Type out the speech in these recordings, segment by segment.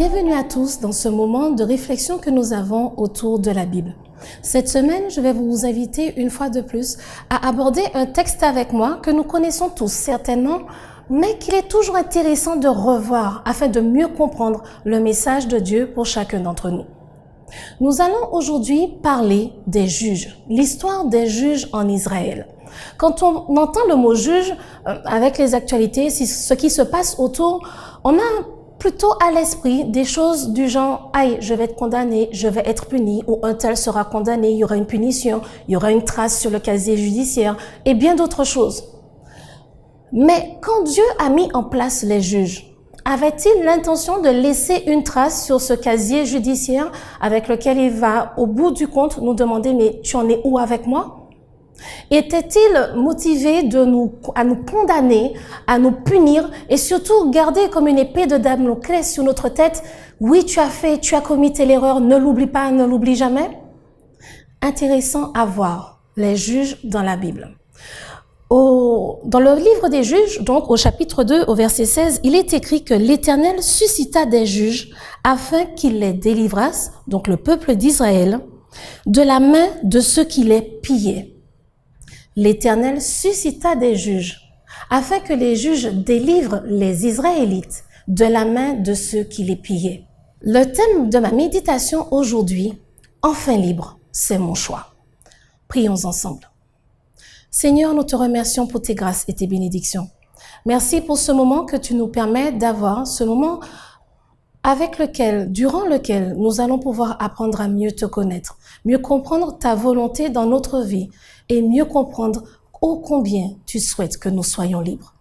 Bienvenue à tous dans ce moment de réflexion que nous avons autour de la Bible. Cette semaine, je vais vous inviter une fois de plus à aborder un texte avec moi que nous connaissons tous certainement, mais qu'il est toujours intéressant de revoir afin de mieux comprendre le message de Dieu pour chacun d'entre nous. Nous allons aujourd'hui parler des juges, l'histoire des juges en Israël. Quand on entend le mot juge avec les actualités, ce qui se passe autour, on a plutôt à l'esprit des choses du genre « Aïe, je vais être condamné, je vais être puni » ou « Un tel sera condamné, il y aura une punition, il y aura une trace sur le casier judiciaire » et bien d'autres choses. Mais quand Dieu a mis en place les juges, avait-il l'intention de laisser une trace sur ce casier judiciaire avec lequel il va, au bout du compte, nous demander « Mais tu en es où avec moi ?» Était-il motivé à nous condamner, à nous punir et surtout garder comme une épée de Damoclès sur notre tête? Oui, tu as commis telle erreur, ne l'oublie pas, ne l'oublie jamais. Intéressant à voir les juges dans la Bible. Dans le livre des juges, donc au chapitre 2, au verset 16, il est écrit que l'Éternel suscita des juges afin qu'ils les délivrassent, donc le peuple d'Israël, de la main de ceux qui les pillaient. L'Éternel suscita des juges, afin que les juges délivrent les Israélites de la main de ceux qui les pillaient. Le thème de ma méditation aujourd'hui, enfin libre, c'est mon choix. Prions ensemble. Seigneur, nous te remercions pour tes grâces et tes bénédictions. Merci pour ce moment que tu nous permets d'avoir, ce moment durant lequel nous allons pouvoir apprendre à mieux te connaître, mieux comprendre ta volonté dans notre vie et mieux comprendre ô combien tu souhaites que nous soyons libres.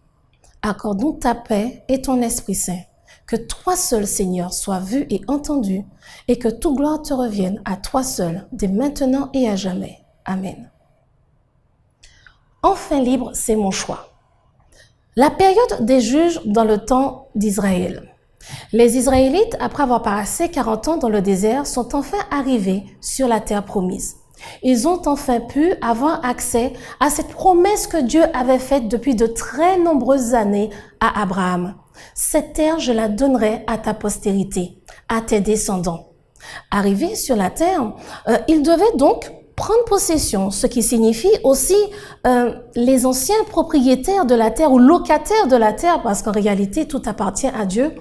Accorde-nous ta paix et ton Esprit Saint, que toi seul, Seigneur, sois vu et entendu et que toute gloire te revienne à toi seul, dès maintenant et à jamais. Amen. Enfin libre, c'est mon choix. La période des juges dans le temps d'Israël. Les Israélites, après avoir passé 40 ans dans le désert, sont enfin arrivés sur la terre promise. Ils ont enfin pu avoir accès à cette promesse que Dieu avait faite depuis de très nombreuses années à Abraham. Cette terre, je la donnerai à ta postérité, à tes descendants. Arrivés sur la terre, ils devaient donc prendre possession, ce qui signifie aussi les anciens propriétaires de la terre ou locataires de la terre, parce qu'en réalité, tout appartient à Dieu.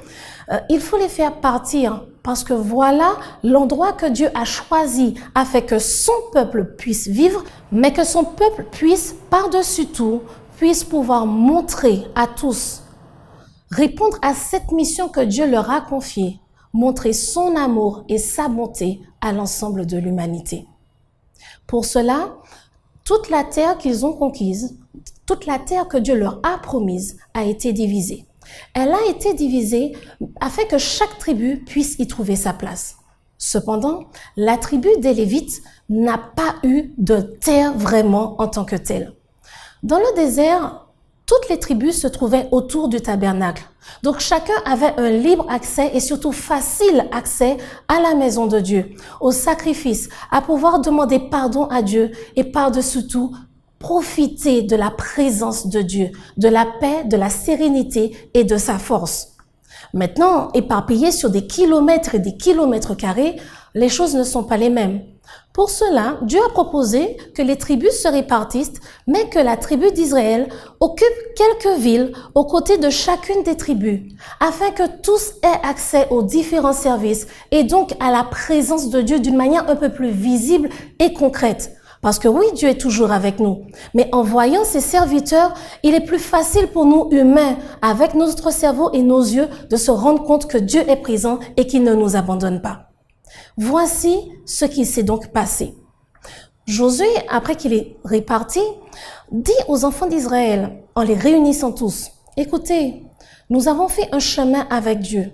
Il faut les faire partir parce que voilà l'endroit que Dieu a choisi afin que son peuple puisse vivre, mais que son peuple puisse, par-dessus tout, puisse pouvoir montrer à tous, répondre à cette mission que Dieu leur a confiée, montrer son amour et sa bonté à l'ensemble de l'humanité. Pour cela, toute la terre qu'ils ont conquise, toute la terre que Dieu leur a promise a été divisée. Elle a été divisée afin que chaque tribu puisse y trouver sa place. Cependant, la tribu des Lévites n'a pas eu de terre vraiment en tant que telle. Dans le désert, toutes les tribus se trouvaient autour du tabernacle. Donc chacun avait un libre accès et surtout facile accès à la maison de Dieu, au sacrifice, à pouvoir demander pardon à Dieu et par-dessus tout, profiter de la présence de Dieu, de la paix, de la sérénité et de sa force. Maintenant, éparpillés sur des kilomètres et des kilomètres carrés, les choses ne sont pas les mêmes. Pour cela, Dieu a proposé que les tribus se répartissent, mais que la tribu d'Israël occupe quelques villes aux côtés de chacune des tribus, afin que tous aient accès aux différents services et donc à la présence de Dieu d'une manière un peu plus visible et concrète. Parce que oui, Dieu est toujours avec nous. Mais en voyant ses serviteurs, il est plus facile pour nous humains, avec notre cerveau et nos yeux, de se rendre compte que Dieu est présent et qu'il ne nous abandonne pas. Voici ce qui s'est donc passé. Josué, après qu'il est réparti, dit aux enfants d'Israël, en les réunissant tous, « Écoutez, nous avons fait un chemin avec Dieu.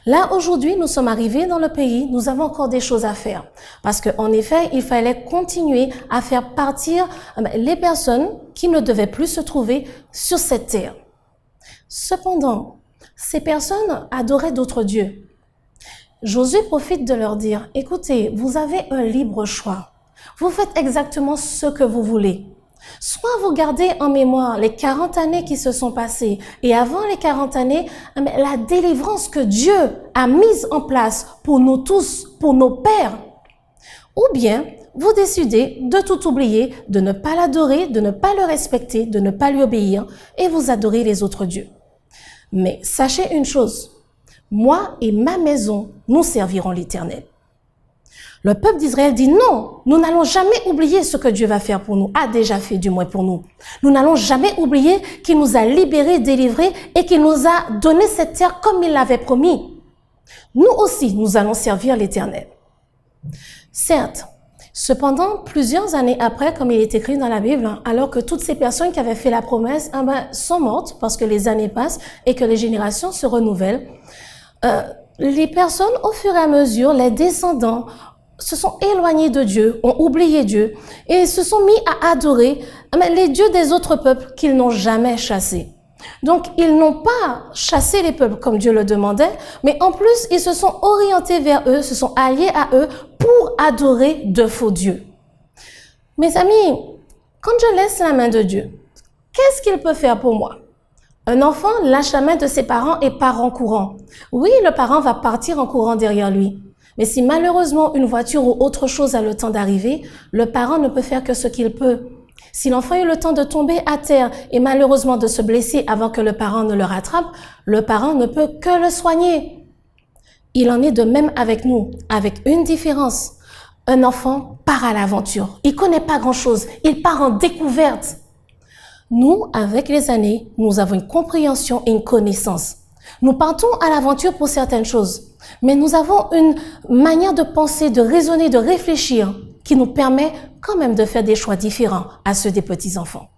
Là, aujourd'hui, nous sommes arrivés dans le pays, nous avons encore des choses à faire. Parce qu'en effet, il fallait continuer à faire partir les personnes qui ne devaient plus se trouver sur cette terre. Cependant, ces personnes adoraient d'autres dieux. Josué profite de leur dire, écoutez, vous avez un libre choix. Vous faites exactement ce que vous voulez. Soit vous gardez en mémoire les 40 années qui se sont passées et avant les 40 années, la délivrance que Dieu a mise en place pour nous tous, pour nos pères. Ou bien, vous décidez de tout oublier, de ne pas l'adorer, de ne pas le respecter, de ne pas lui obéir et vous adorez les autres dieux. Mais sachez une chose, moi et ma maison, nous servirons l'Éternel. Le peuple d'Israël dit non, nous n'allons jamais oublier ce que Dieu va faire pour nous, a déjà fait du moins pour nous. Nous n'allons jamais oublier qu'il nous a libérés, délivrés et qu'il nous a donné cette terre comme il l'avait promis. Nous aussi, nous allons servir l'Éternel. Certes, cependant, plusieurs années après, comme il est écrit dans la Bible, alors que toutes ces personnes qui avaient fait la promesse sont mortes parce que les années passent et que les générations se renouvellent, les personnes, au fur et à mesure, les descendants, se sont éloignés de Dieu, ont oublié Dieu et se sont mis à adorer les dieux des autres peuples qu'ils n'ont jamais chassés. Donc, ils n'ont pas chassé les peuples comme Dieu le demandait, mais en plus, ils se sont orientés vers eux, se sont alliés à eux pour adorer de faux dieux. Mes amis, quand je laisse la main de Dieu, qu'est-ce qu'il peut faire pour moi? Un enfant lâche la main de ses parents et part en courant. Oui, le parent va partir en courant derrière lui. Mais si malheureusement une voiture ou autre chose a le temps d'arriver, le parent ne peut faire que ce qu'il peut. Si l'enfant a eu le temps de tomber à terre et malheureusement de se blesser avant que le parent ne le rattrape, le parent ne peut que le soigner. Il en est de même avec nous, avec une différence. Un enfant part à l'aventure. Il connaît pas grand-chose. Il part en découverte. Nous, avec les années, nous avons une compréhension et une connaissance. Nous partons à l'aventure pour certaines choses, mais nous avons une manière de penser, de raisonner, de réfléchir qui nous permet quand même de faire des choix différents à ceux des petits-enfants.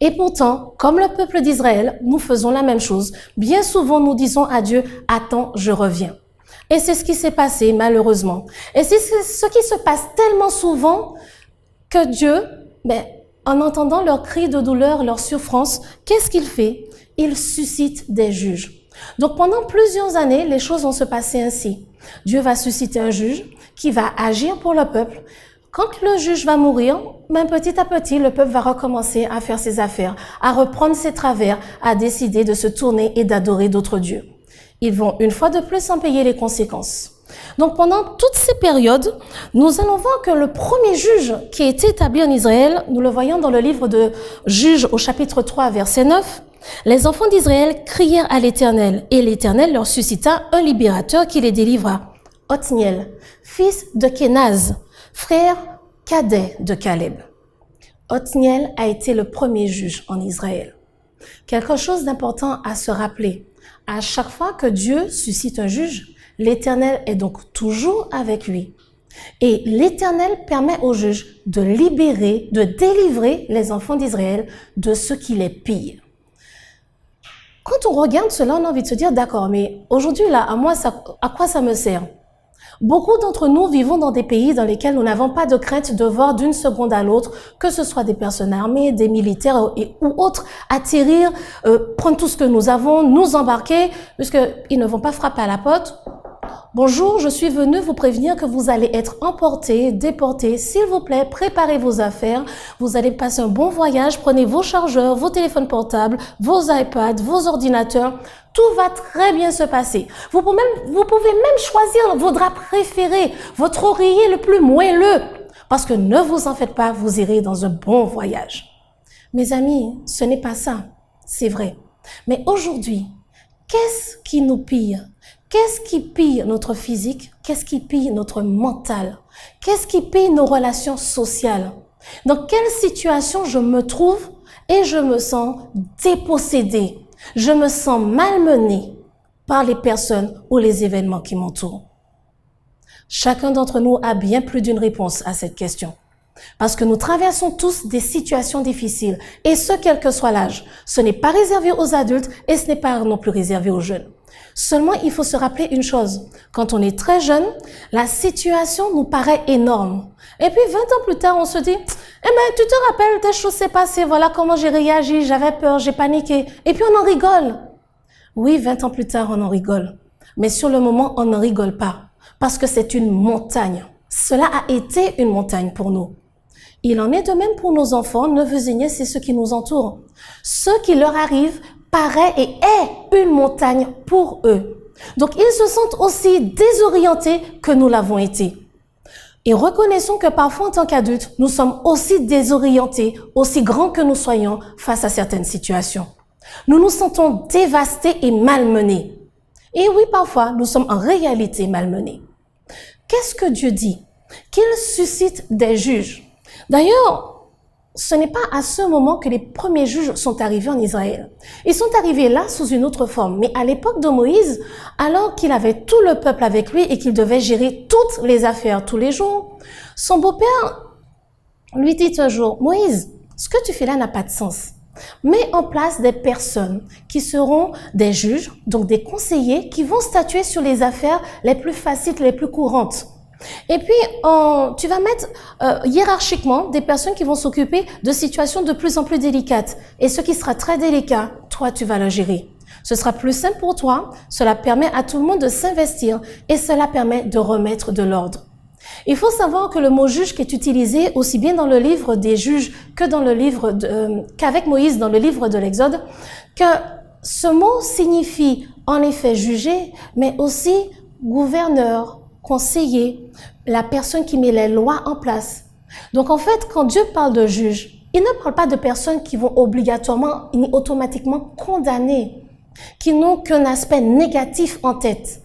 Et pourtant, comme le peuple d'Israël, nous faisons la même chose. Bien souvent, nous disons à Dieu, « Attends, je reviens ». Et c'est ce qui s'est passé, malheureusement. Et c'est ce qui se passe tellement souvent que Dieu, en entendant leurs cris de douleur, leur souffrance, qu'est-ce qu'il fait? Il suscite des juges. Donc pendant plusieurs années, les choses vont se passer ainsi. Dieu va susciter un juge qui va agir pour le peuple. Quand le juge va mourir, petit à petit, le peuple va recommencer à faire ses affaires, à reprendre ses travers, à décider de se tourner et d'adorer d'autres dieux. Ils vont une fois de plus en payer les conséquences. Donc pendant toutes ces périodes, nous allons voir que le premier juge qui a été établi en Israël, nous le voyons dans le livre de Juges au chapitre 3, verset 9, les enfants d'Israël crièrent à l'Éternel et l'Éternel leur suscita un libérateur qui les délivra. Othniel, fils de Kénaz, frère cadet de Caleb. Othniel a été le premier juge en Israël. Quelque chose d'important à se rappeler. À chaque fois que Dieu suscite un juge, l'Éternel est donc toujours avec lui. Et l'Éternel permet au juge de libérer, de délivrer les enfants d'Israël de ceux qui les pillent. Quand on regarde cela, on a envie de se dire, d'accord, mais aujourd'hui, là, à quoi ça me sert? Beaucoup d'entre nous vivons dans des pays dans lesquels nous n'avons pas de crainte de voir d'une seconde à l'autre, que ce soit des personnes armées, des militaires ou autres, atterrir, prendre tout ce que nous avons, nous embarquer, puisqu'ils ne vont pas frapper à la porte. Bonjour, je suis venu vous prévenir que vous allez être emportés, déportés. S'il vous plaît, préparez vos affaires. Vous allez passer un bon voyage. Prenez vos chargeurs, vos téléphones portables, vos iPads, vos ordinateurs. Tout va très bien se passer. Vous pouvez même choisir vos draps préférés, votre oreiller le plus moelleux. Parce que ne vous en faites pas, vous irez dans un bon voyage. Mes amis, ce n'est pas ça. C'est vrai. Mais aujourd'hui, qu'est-ce qui nous pille? Qu'est-ce qui pille notre physique? Qu'est-ce qui pille notre mental? Qu'est-ce qui pille nos relations sociales? Dans quelle situation je me trouve et je me sens dépossédée? Je me sens malmenée par les personnes ou les événements qui m'entourent. Chacun d'entre nous a bien plus d'une réponse à cette question. Parce que nous traversons tous des situations difficiles, et ce, quel que soit l'âge. Ce n'est pas réservé aux adultes et ce n'est pas non plus réservé aux jeunes. Seulement, il faut se rappeler une chose. Quand on est très jeune, la situation nous paraît énorme. Et puis, 20 ans plus tard, on se dit, tu te rappelles, telle chose s'est passée, voilà comment j'ai réagi, j'avais peur, j'ai paniqué. Et puis, on en rigole. Oui, 20 ans plus tard, on en rigole. Mais sur le moment, on n'en rigole pas. Parce que c'est une montagne. Cela a été une montagne pour nous. Il en est de même pour nos enfants, neveux et nièces et ceux qui nous entourent. Ce qui leur arrive paraît et est une montagne pour eux. Donc ils se sentent aussi désorientés que nous l'avons été. Et reconnaissons que parfois en tant qu'adultes, nous sommes aussi désorientés, aussi grands que nous soyons face à certaines situations. Nous nous sentons dévastés et malmenés. Et oui, parfois, nous sommes en réalité malmenés. Qu'est-ce que Dieu dit? Qu'il suscite des juges. D'ailleurs, ce n'est pas à ce moment que les premiers juges sont arrivés en Israël. Ils sont arrivés là sous une autre forme. Mais à l'époque de Moïse, alors qu'il avait tout le peuple avec lui et qu'il devait gérer toutes les affaires tous les jours, son beau-père lui dit un jour, « Moïse, ce que tu fais là n'a pas de sens. Mets en place des personnes qui seront des juges, donc des conseillers, qui vont statuer sur les affaires les plus faciles, les plus courantes. Et puis, tu vas mettre hiérarchiquement des personnes qui vont s'occuper de situations de plus en plus délicates. Et ce qui sera très délicat, toi, tu vas le gérer. Ce sera plus simple pour toi, cela permet à tout le monde de s'investir et cela permet de remettre de l'ordre. Il faut savoir que le mot juge qui est utilisé aussi bien dans le livre des juges que dans le livre qu'avec Moïse dans le livre de l'Exode, que ce mot signifie en effet juger, mais aussi gouverneur, conseiller, la personne qui met les lois en place. Donc en fait, quand Dieu parle de juge, il ne parle pas de personnes qui vont obligatoirement ni automatiquement condamner, qui n'ont qu'un aspect négatif en tête,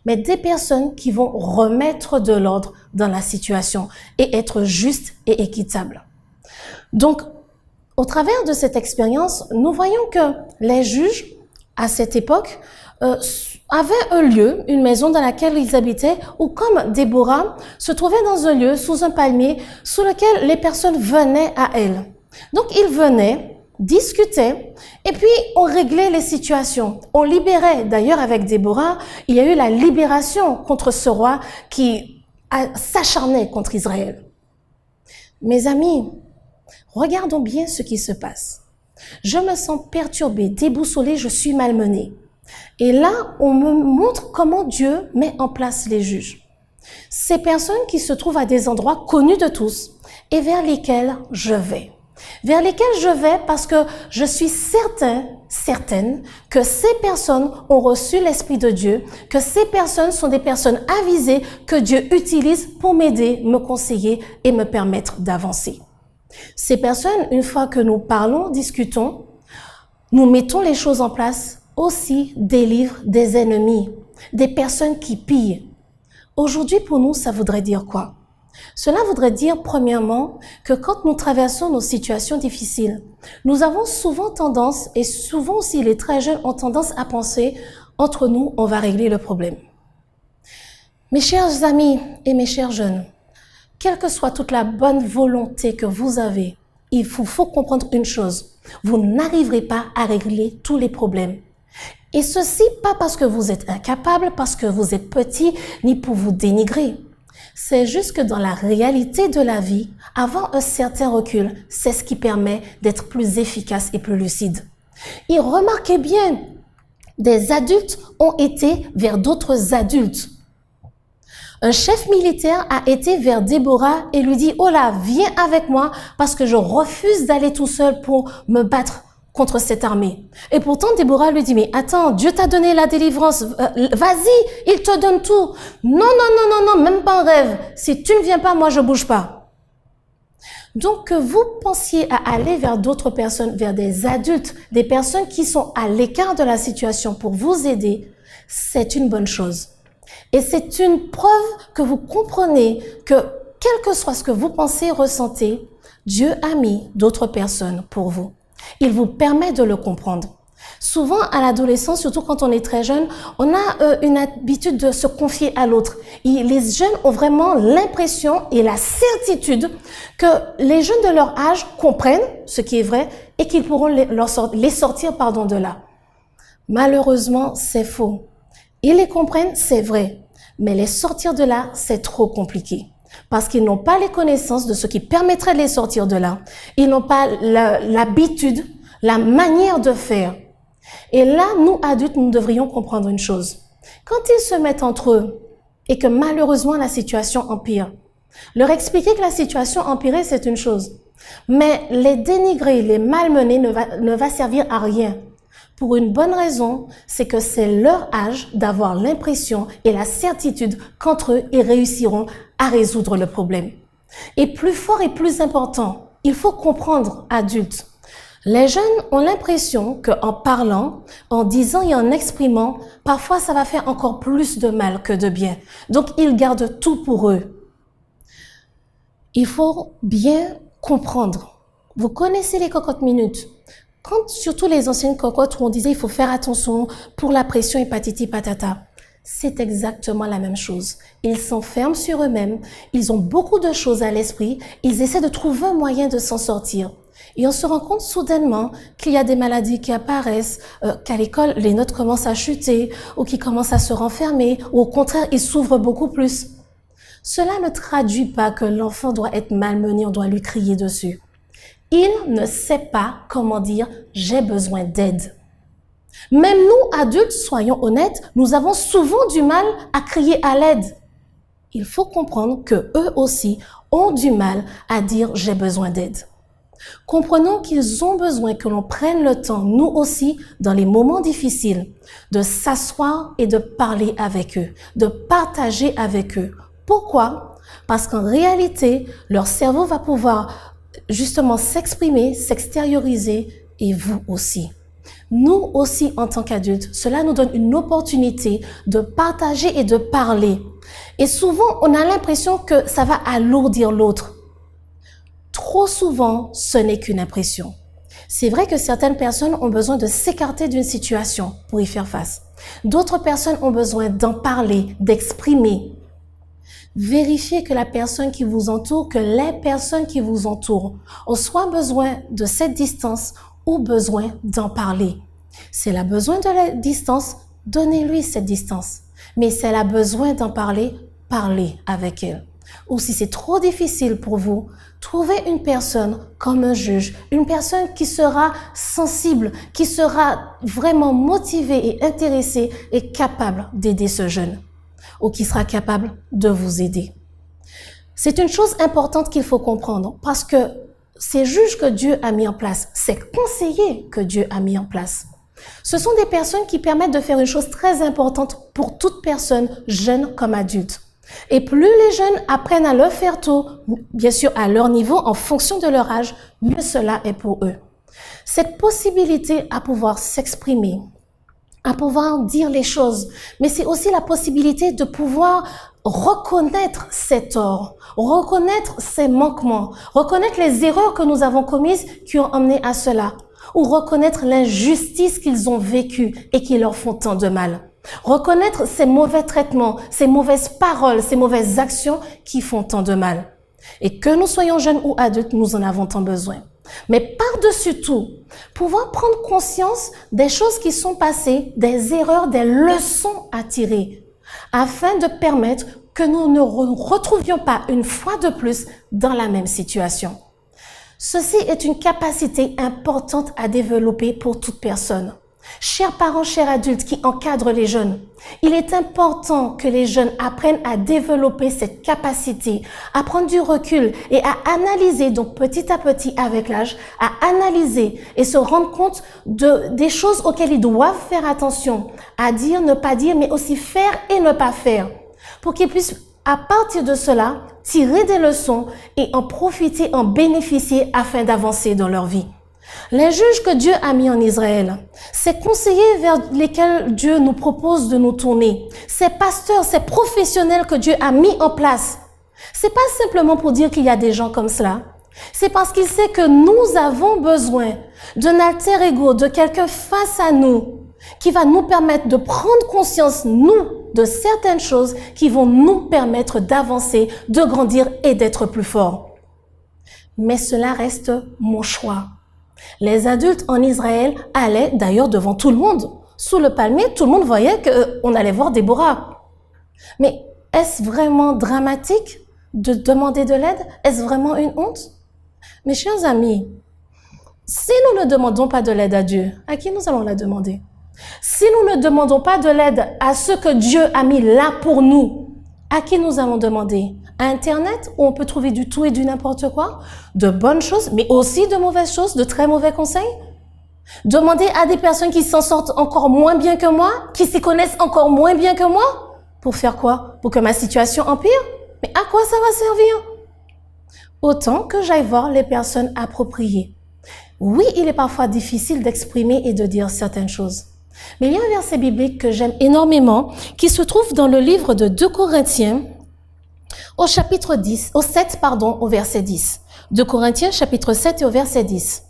mais des personnes qui vont remettre de l'ordre dans la situation et être justes et équitables. Donc, au travers de cette expérience, nous voyons que les juges, à cette époque, avaient un lieu, une maison dans laquelle ils habitaient, où comme Déborah se trouvait dans un lieu, sous un palmier, sous lequel les personnes venaient à elle. Donc, ils venaient, discutaient, et puis on réglait les situations. On libérait. D'ailleurs, avec Déborah, il y a eu la libération contre ce roi qui s'acharnait contre Israël. Mes amis, regardons bien ce qui se passe. Je me sens perturbée, déboussolée, je suis malmenée. Et là, on me montre comment Dieu met en place les juges. Ces personnes qui se trouvent à des endroits connus de tous et vers lesquels je vais. Vers lesquels je vais parce que je suis certaine que ces personnes ont reçu l'Esprit de Dieu, que ces personnes sont des personnes avisées que Dieu utilise pour m'aider, me conseiller et me permettre d'avancer. Ces personnes, une fois que nous parlons, discutons, nous mettons les choses en place, aussi délivrent des ennemis, des personnes qui pillent. Aujourd'hui, pour nous, ça voudrait dire quoi? Cela voudrait dire, premièrement, que quand nous traversons nos situations difficiles, nous avons souvent tendance, et souvent aussi les très jeunes ont tendance à penser, entre nous, on va régler le problème. Mes chers amis et mes chers jeunes, quelle que soit toute la bonne volonté que vous avez, il faut comprendre une chose, vous n'arriverez pas à régler tous les problèmes. Et ceci, pas parce que vous êtes incapable, parce que vous êtes petit, ni pour vous dénigrer. C'est juste que dans la réalité de la vie, avoir un certain recul, c'est ce qui permet d'être plus efficace et plus lucide. Et remarquez bien, des adultes ont été vers d'autres adultes. Un chef militaire a été vers Déborah et lui dit « Oh là, viens avec moi parce que je refuse d'aller tout seul pour me battre contre cette armée. » Et pourtant, Déborah lui dit « Mais attends, Dieu t'a donné la délivrance, vas-y, il te donne tout. » Non, non, non, non, non, même pas en rêve. Si tu ne viens pas, moi je bouge pas. Donc, que vous pensiez à aller vers d'autres personnes, vers des adultes, des personnes qui sont à l'écart de la situation pour vous aider, c'est une bonne chose. Et c'est une preuve que vous comprenez que, quel que soit ce que vous pensez, ressentez, Dieu a mis d'autres personnes pour vous. Il vous permet de le comprendre. Souvent, à l'adolescence, surtout quand on est très jeune, on a une habitude de se confier à l'autre. Les jeunes ont vraiment l'impression et la certitude que les jeunes de leur âge comprennent ce qui est vrai et qu'ils pourront les sortir de là. Malheureusement, c'est faux. Ils les comprennent, c'est vrai. Mais les sortir de là, c'est trop compliqué. Parce qu'ils n'ont pas les connaissances de ce qui permettrait de les sortir de là. Ils n'ont pas l'habitude, la manière de faire. Et là, nous, adultes, nous devrions comprendre une chose. Quand ils se mettent entre eux et que malheureusement la situation empire, Leur expliquer que la situation empirée, c'est une chose. Mais les dénigrer, les malmener ne va servir à rien. Pour une bonne raison, c'est que c'est leur âge d'avoir l'impression et la certitude qu'entre eux, ils réussiront à résoudre le problème. Et plus fort et plus important, il faut comprendre, adultes, les jeunes ont l'impression qu'en parlant, en disant et en exprimant, parfois ça va faire encore plus de mal que de bien. Donc ils gardent tout pour eux. Il faut bien comprendre. Vous connaissez les cocottes minutes. Quand surtout les anciennes cocottes où on disait il faut faire attention pour la pression et patiti patata, c'est exactement la même chose. Ils s'enferment sur eux-mêmes, ils ont beaucoup de choses à l'esprit, ils essaient de trouver un moyen de s'en sortir. Et on se rend compte soudainement qu'il y a des maladies qui apparaissent, qu'à l'école, les notes commencent à chuter, ou qui commencent à se renfermer, ou au contraire, ils s'ouvrent beaucoup plus. Cela ne traduit pas que l'enfant doit être malmené, on doit lui crier dessus. Il ne sait pas comment dire « j'ai besoin d'aide ». Même nous, adultes, soyons honnêtes, nous avons souvent du mal à crier à l'aide. Il faut comprendre que eux aussi ont du mal à dire « j'ai besoin d'aide ». Comprenons qu'ils ont besoin que l'on prenne le temps, nous aussi, dans les moments difficiles, de s'asseoir et de parler avec eux, de partager avec eux. Pourquoi? Parce qu'en réalité, leur cerveau va pouvoir justement s'exprimer, s'extérioriser, et vous aussi. Nous aussi, en tant qu'adultes, cela nous donne une opportunité de partager et de parler. Et souvent, on a l'impression que ça va alourdir l'autre. Trop souvent, ce n'est qu'une impression. C'est vrai que certaines personnes ont besoin de s'écarter d'une situation pour y faire face. D'autres personnes ont besoin d'en parler, d'exprimer. Vérifiez que la personne qui vous entoure, que les personnes qui vous entourent ont soit besoin de cette distance ou besoin d'en parler. Si elle a besoin de la distance, donnez-lui cette distance. Mais si elle a besoin d'en parler, parlez avec elle. Ou si c'est trop difficile pour vous, trouvez une personne comme un juge, une personne qui sera sensible, qui sera vraiment motivée et intéressée et capable d'aider ce jeune, ou qui sera capable de vous aider. C'est une chose importante qu'il faut comprendre, parce que ces juges que Dieu a mis en place, ces conseillers que Dieu a mis en place, ce sont des personnes qui permettent de faire une chose très importante pour toute personne, jeune comme adulte. Et plus les jeunes apprennent à le faire tôt, bien sûr à leur niveau, en fonction de leur âge, mieux cela est pour eux. Cette possibilité à pouvoir s'exprimer, à pouvoir dire les choses, mais c'est aussi la possibilité de pouvoir reconnaître ses torts, reconnaître ses manquements, reconnaître les erreurs que nous avons commises qui ont amené à cela, ou reconnaître l'injustice qu'ils ont vécue et qui leur font tant de mal. Reconnaître ces mauvais traitements, ces mauvaises paroles, ces mauvaises actions qui font tant de mal. Et que nous soyons jeunes ou adultes, nous en avons tant besoin. Mais par-dessus tout, pouvoir prendre conscience des choses qui sont passées, des erreurs, des leçons à tirer, afin de permettre que nous ne retrouvions pas une fois de plus dans la même situation. Ceci est une capacité importante à développer pour toute personne. Chers parents, chers adultes qui encadrent les jeunes, il est important que les jeunes apprennent à développer cette capacité, à prendre du recul et à analyser, donc petit à petit avec l'âge, à analyser et se rendre compte des choses auxquelles ils doivent faire attention, à dire, ne pas dire, mais aussi faire et ne pas faire, pour qu'ils puissent à partir de cela tirer des leçons et en profiter, en bénéficier afin d'avancer dans leur vie. Les juges que Dieu a mis en Israël, ces conseillers vers lesquels Dieu nous propose de nous tourner, ces pasteurs, ces professionnels que Dieu a mis en place, c'est pas simplement pour dire qu'il y a des gens comme cela. C'est parce qu'il sait que nous avons besoin d'un alter ego, de quelqu'un face à nous, qui va nous permettre de prendre conscience, nous, de certaines choses qui vont nous permettre d'avancer, de grandir et d'être plus forts. Mais cela reste mon choix. Les adultes en Israël allaient d'ailleurs devant tout le monde. Sous le palmier, tout le monde voyait qu'on allait voir Déborah. Mais est-ce vraiment dramatique de demander de l'aide? Est-ce vraiment une honte? Mes chers amis, si nous ne demandons pas de l'aide à Dieu, à qui nous allons la demander? Si nous ne demandons pas de l'aide à ceux que Dieu a mis là pour nous, à qui nous allons demander? Internet, où on peut trouver du tout et du n'importe quoi, de bonnes choses, mais aussi de mauvaises choses, de très mauvais conseils. Demander à des personnes qui s'en sortent encore moins bien que moi, qui s'y connaissent encore moins bien que moi, pour faire quoi? Pour que ma situation empire? Mais à quoi ça va servir? Autant que j'aille voir les personnes appropriées. Oui, il est parfois difficile d'exprimer et de dire certaines choses. Mais il y a un verset biblique que j'aime énormément, qui se trouve dans le livre de 2 Corinthiens, au chapitre 10, au 7, pardon, au verset 10. 2 Corinthiens, chapitre 7 et au verset 10.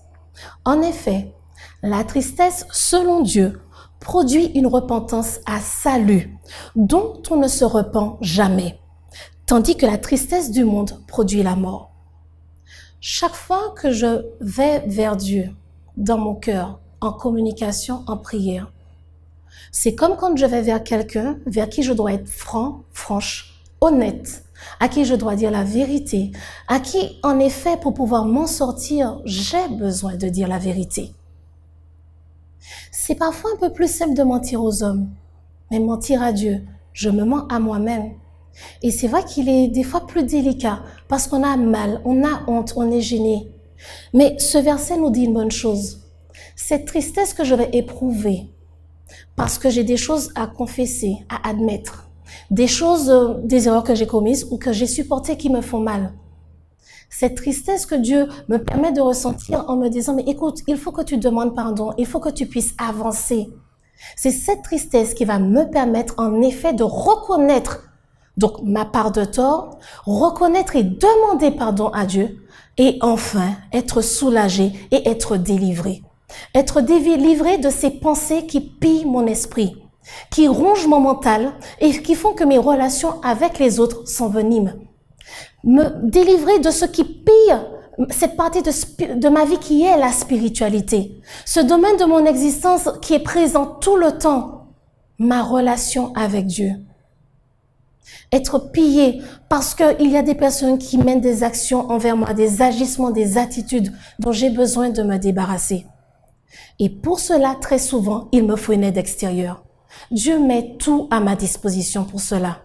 En effet, la tristesse, selon Dieu, produit une repentance à salut, dont on ne se repent jamais, tandis que la tristesse du monde produit la mort. Chaque fois que je vais vers Dieu, dans mon cœur, en communication, en prière, c'est comme quand je vais vers quelqu'un vers qui je dois être franc, franche, honnête, à qui je dois dire la vérité, à qui, en effet, pour pouvoir m'en sortir, j'ai besoin de dire la vérité. C'est parfois un peu plus simple de mentir aux hommes, mais mentir à Dieu, je me mens à moi-même. Et c'est vrai qu'il est des fois plus délicat parce qu'on a mal, on a honte, on est gêné. Mais ce verset nous dit une bonne chose. Cette tristesse que je vais éprouver parce que j'ai des choses à confesser, à admettre, des choses, des erreurs que j'ai commises ou que j'ai supportées qui me font mal. Cette tristesse que Dieu me permet de ressentir en me disant, mais écoute, il faut que tu demandes pardon, il faut que tu puisses avancer. C'est cette tristesse qui va me permettre en effet de reconnaître donc ma part de tort, reconnaître et demander pardon à Dieu et enfin être soulagé et être délivré. Être délivré de ces pensées qui pillent mon esprit, qui rongent mon mental et qui font que mes relations avec les autres s'enveniment. Me délivrer de ce qui pille cette partie de ma vie qui est la spiritualité. Ce domaine de mon existence qui est présent tout le temps, ma relation avec Dieu. Être pillé parce qu'il y a des personnes qui mènent des actions envers moi, des agissements, des attitudes dont j'ai besoin de me débarrasser. Et pour cela, très souvent, il me faut une aide extérieure. Dieu met tout à ma disposition pour cela.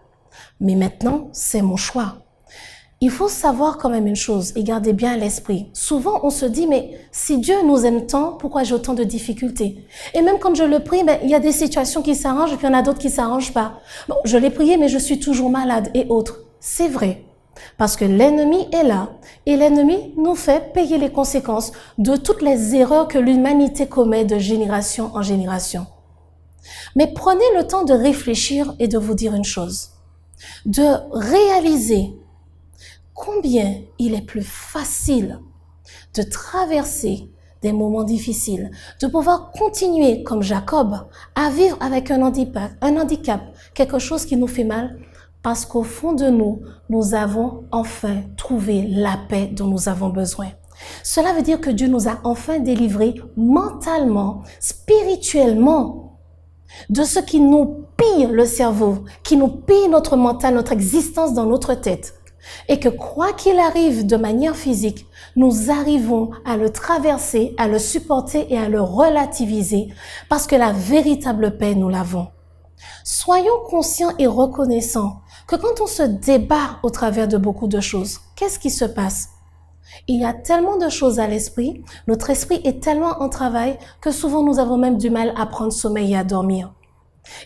Mais maintenant, c'est mon choix. Il faut savoir quand même une chose et garder bien à l'esprit. Souvent, on se dit, mais si Dieu nous aime tant, pourquoi j'ai autant de difficultés? Et même quand je le prie, il y a des situations qui s'arrangent et puis il y en a d'autres qui s'arrangent pas. Bon, je l'ai prié, mais je suis toujours malade et autres. C'est vrai. Parce que l'ennemi est là et l'ennemi nous fait payer les conséquences de toutes les erreurs que l'humanité commet de génération en génération. Mais prenez le temps de réfléchir et de vous dire une chose. De réaliser combien il est plus facile de traverser des moments difficiles, de pouvoir continuer comme Jacob à vivre avec un handicap, quelque chose qui nous fait mal, parce qu'au fond de nous, nous avons enfin trouvé la paix dont nous avons besoin. Cela veut dire que Dieu nous a enfin délivrés mentalement, spirituellement, de ce qui nous pille le cerveau, qui nous pille notre mental, notre existence dans notre tête. Et que quoi qu'il arrive de manière physique, nous arrivons à le traverser, à le supporter et à le relativiser parce que la véritable paix, nous l'avons. Soyons conscients et reconnaissants que quand on se débat au travers de beaucoup de choses, qu'est-ce qui se passe? Il y a tellement de choses à l'esprit, notre esprit est tellement en travail que souvent nous avons même du mal à prendre sommeil et à dormir.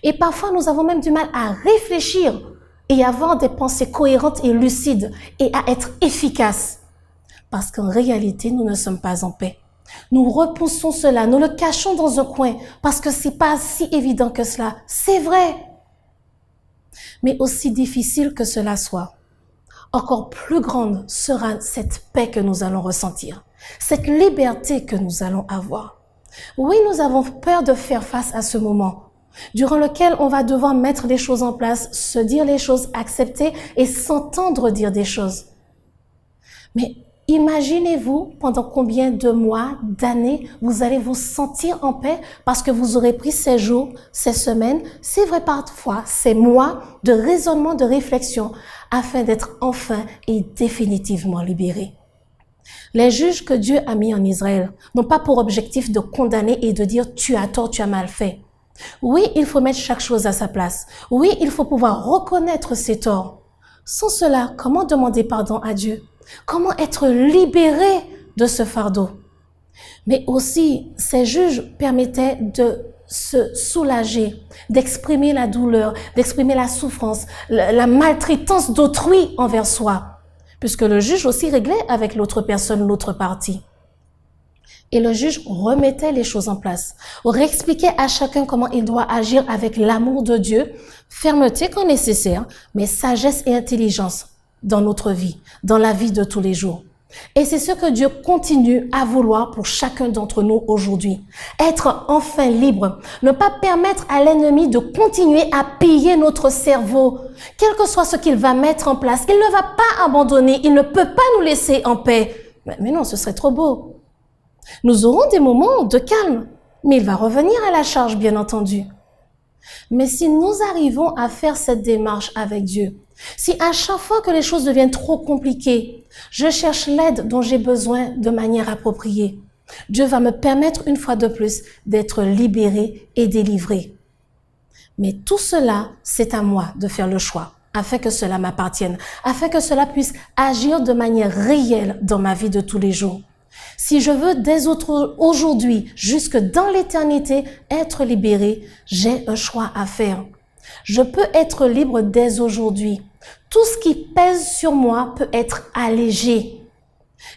Et parfois nous avons même du mal à réfléchir et avoir des pensées cohérentes et lucides et à être efficaces. Parce qu'en réalité, nous ne sommes pas en paix. Nous repoussons cela, nous le cachons dans un coin parce que c'est pas si évident que cela. C'est vrai. Mais aussi difficile que cela soit, encore plus grande sera cette paix que nous allons ressentir, cette liberté que nous allons avoir. Oui, nous avons peur de faire face à ce moment, durant lequel on va devoir mettre les choses en place, se dire les choses, accepter et s'entendre dire des choses. Mais imaginez-vous pendant combien de mois, d'années, vous allez vous sentir en paix parce que vous aurez pris ces jours, ces semaines, c'est vrai parfois, ces mois de raisonnement, de réflexion, afin d'être enfin et définitivement libérés. Les juges que Dieu a mis en Israël n'ont pas pour objectif de condamner et de dire « tu as tort, tu as mal fait ». Oui, il faut mettre chaque chose à sa place. Oui, il faut pouvoir reconnaître ses torts. Sans cela, comment demander pardon à Dieu? Comment être libéré de ce fardeau? Mais aussi, ces juges permettaient de se soulager, d'exprimer la douleur, d'exprimer la souffrance, la maltraitance d'autrui envers soi, puisque le juge aussi réglait avec l'autre personne, l'autre partie. Et le juge remettait les choses en place, réexpliquait à chacun comment il doit agir avec l'amour de Dieu, fermeté quand nécessaire, mais sagesse et intelligence dans notre vie, dans la vie de tous les jours. Et c'est ce que Dieu continue à vouloir pour chacun d'entre nous aujourd'hui. Être enfin libre, ne pas permettre à l'ennemi de continuer à piller notre cerveau, quel que soit ce qu'il va mettre en place. Il ne va pas abandonner, il ne peut pas nous laisser en paix. Mais non, ce serait trop beau. Nous aurons des moments de calme, mais il va revenir à la charge, bien entendu. Mais si nous arrivons à faire cette démarche avec Dieu, si à chaque fois que les choses deviennent trop compliquées, je cherche l'aide dont j'ai besoin de manière appropriée, Dieu va me permettre une fois de plus d'être libéré et délivré. Mais tout cela, c'est à moi de faire le choix, afin que cela m'appartienne, afin que cela puisse agir de manière réelle dans ma vie de tous les jours. Si je veux dès aujourd'hui, jusque dans l'éternité, être libéré, j'ai un choix à faire. Je peux être libre dès aujourd'hui. Tout ce qui pèse sur moi peut être allégé.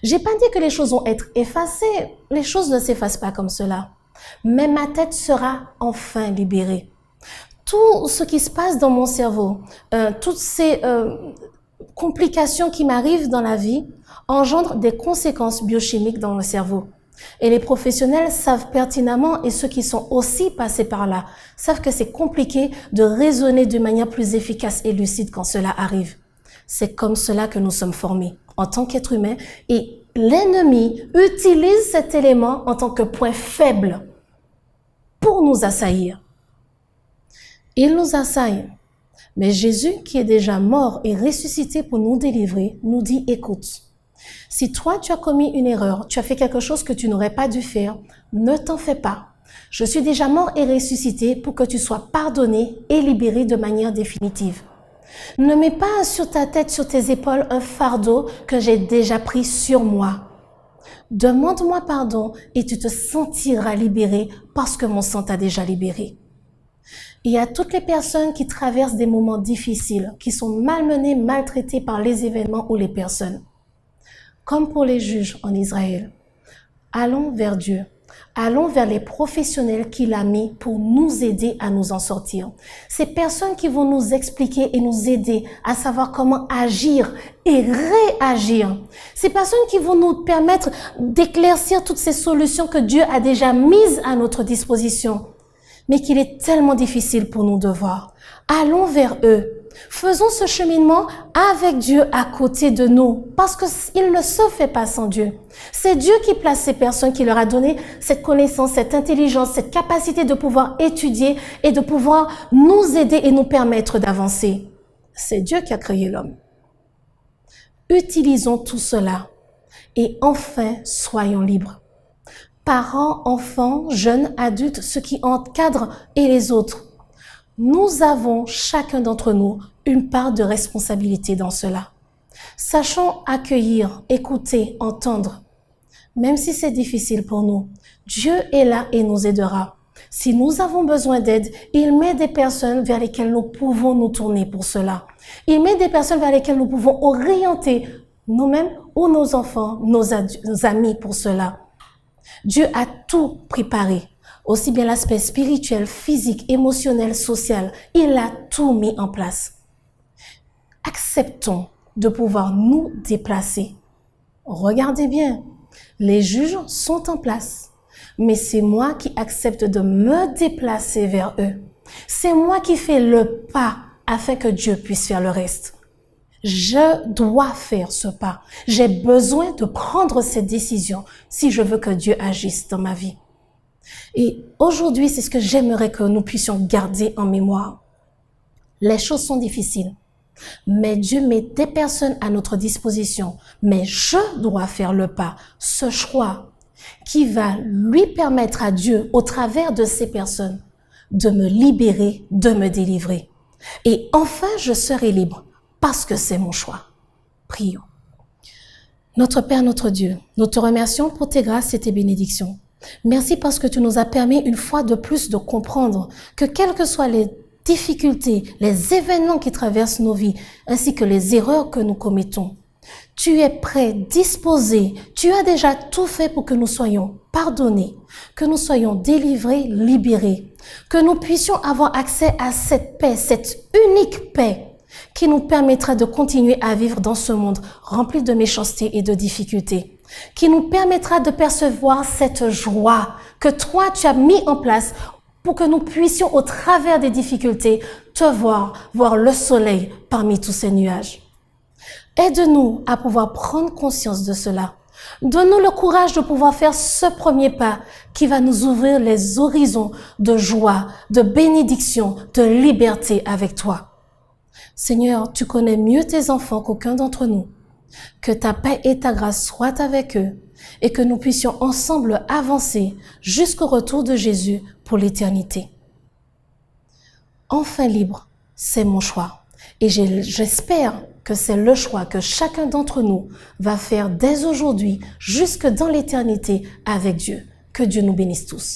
J'ai pas dit que les choses vont être effacées. Les choses ne s'effacent pas comme cela. Mais ma tête sera enfin libérée. Tout ce qui se passe dans mon cerveau, toutes ces complications qui m'arrivent dans la vie, engendrent des conséquences biochimiques dans le cerveau. Et les professionnels savent pertinemment, et ceux qui sont aussi passés par là, savent que c'est compliqué de raisonner de manière plus efficace et lucide quand cela arrive. C'est comme cela que nous sommes formés en tant qu'êtres humains, et l'ennemi utilise cet élément en tant que point faible pour nous assaillir. Il nous assaille. Mais Jésus, qui est déjà mort et ressuscité pour nous délivrer, nous dit, écoute, si toi tu as commis une erreur, tu as fait quelque chose que tu n'aurais pas dû faire, ne t'en fais pas. Je suis déjà mort et ressuscité pour que tu sois pardonné et libéré de manière définitive. Ne mets pas sur ta tête, sur tes épaules, un fardeau que j'ai déjà pris sur moi. Demande-moi pardon et tu te sentiras libéré parce que mon sang t'a déjà libéré. Il y a toutes les personnes qui traversent des moments difficiles, qui sont malmenées, maltraitées par les événements ou les personnes. Comme pour les juges en Israël. Allons vers Dieu. Allons vers les professionnels qu'il a mis pour nous aider à nous en sortir. Ces personnes qui vont nous expliquer et nous aider à savoir comment agir et réagir. Ces personnes qui vont nous permettre d'éclaircir toutes ces solutions que Dieu a déjà mises à notre disposition, mais qu'il est tellement difficile pour nous de voir. Allons vers eux. Faisons ce cheminement avec Dieu à côté de nous, parce qu'il ne se fait pas sans Dieu. C'est Dieu qui place ces personnes, qui leur a donné cette connaissance, cette intelligence, cette capacité de pouvoir étudier et de pouvoir nous aider et nous permettre d'avancer. C'est Dieu qui a créé l'homme. Utilisons tout cela et enfin soyons libres. Parents, enfants, jeunes, adultes, ceux qui encadrent et les autres. Nous avons, chacun d'entre nous, une part de responsabilité dans cela. Sachons accueillir, écouter, entendre. Même si c'est difficile pour nous, Dieu est là et nous aidera. Si nous avons besoin d'aide, il met des personnes vers lesquelles nous pouvons nous tourner pour cela. Il met des personnes vers lesquelles nous pouvons orienter nous-mêmes ou nos enfants, nos amis pour cela. Dieu a tout préparé. Aussi bien l'aspect spirituel, physique, émotionnel, social. Il a tout mis en place. Acceptons de pouvoir nous déplacer. Regardez bien, les juges sont en place. Mais c'est moi qui accepte de me déplacer vers eux. C'est moi qui fais le pas afin que Dieu puisse faire le reste. Je dois faire ce pas. J'ai besoin de prendre cette décision si je veux que Dieu agisse dans ma vie. Et aujourd'hui, c'est ce que j'aimerais que nous puissions garder en mémoire. Les choses sont difficiles, mais Dieu met des personnes à notre disposition. Mais je dois faire le pas, ce choix qui va lui permettre à Dieu, au travers de ces personnes, de me libérer, de me délivrer. Et enfin, je serai libre parce que c'est mon choix. Prions. Notre Père, notre Dieu, nous te remercions pour tes grâces et tes bénédictions. Merci parce que tu nous as permis une fois de plus de comprendre que quelles que soient les difficultés, les événements qui traversent nos vies, ainsi que les erreurs que nous commettons, tu es prêt, disposé, tu as déjà tout fait pour que nous soyons pardonnés, que nous soyons délivrés, libérés, que nous puissions avoir accès à cette paix, cette unique paix qui nous permettra de continuer à vivre dans ce monde rempli de méchanceté et de difficultés, qui nous permettra de percevoir cette joie que toi tu as mis en place pour que nous puissions au travers des difficultés te voir le soleil parmi tous ces nuages. Aide-nous à pouvoir prendre conscience de cela. Donne-nous le courage de pouvoir faire ce premier pas qui va nous ouvrir les horizons de joie, de bénédiction, de liberté avec toi. Seigneur, tu connais mieux tes enfants qu'aucun d'entre nous. Que ta paix et ta grâce soient avec eux et que nous puissions ensemble avancer jusqu'au retour de Jésus pour l'éternité. Enfin libre, c'est mon choix. Et j'espère que c'est le choix que chacun d'entre nous va faire dès aujourd'hui jusque dans l'éternité avec Dieu. Que Dieu nous bénisse tous.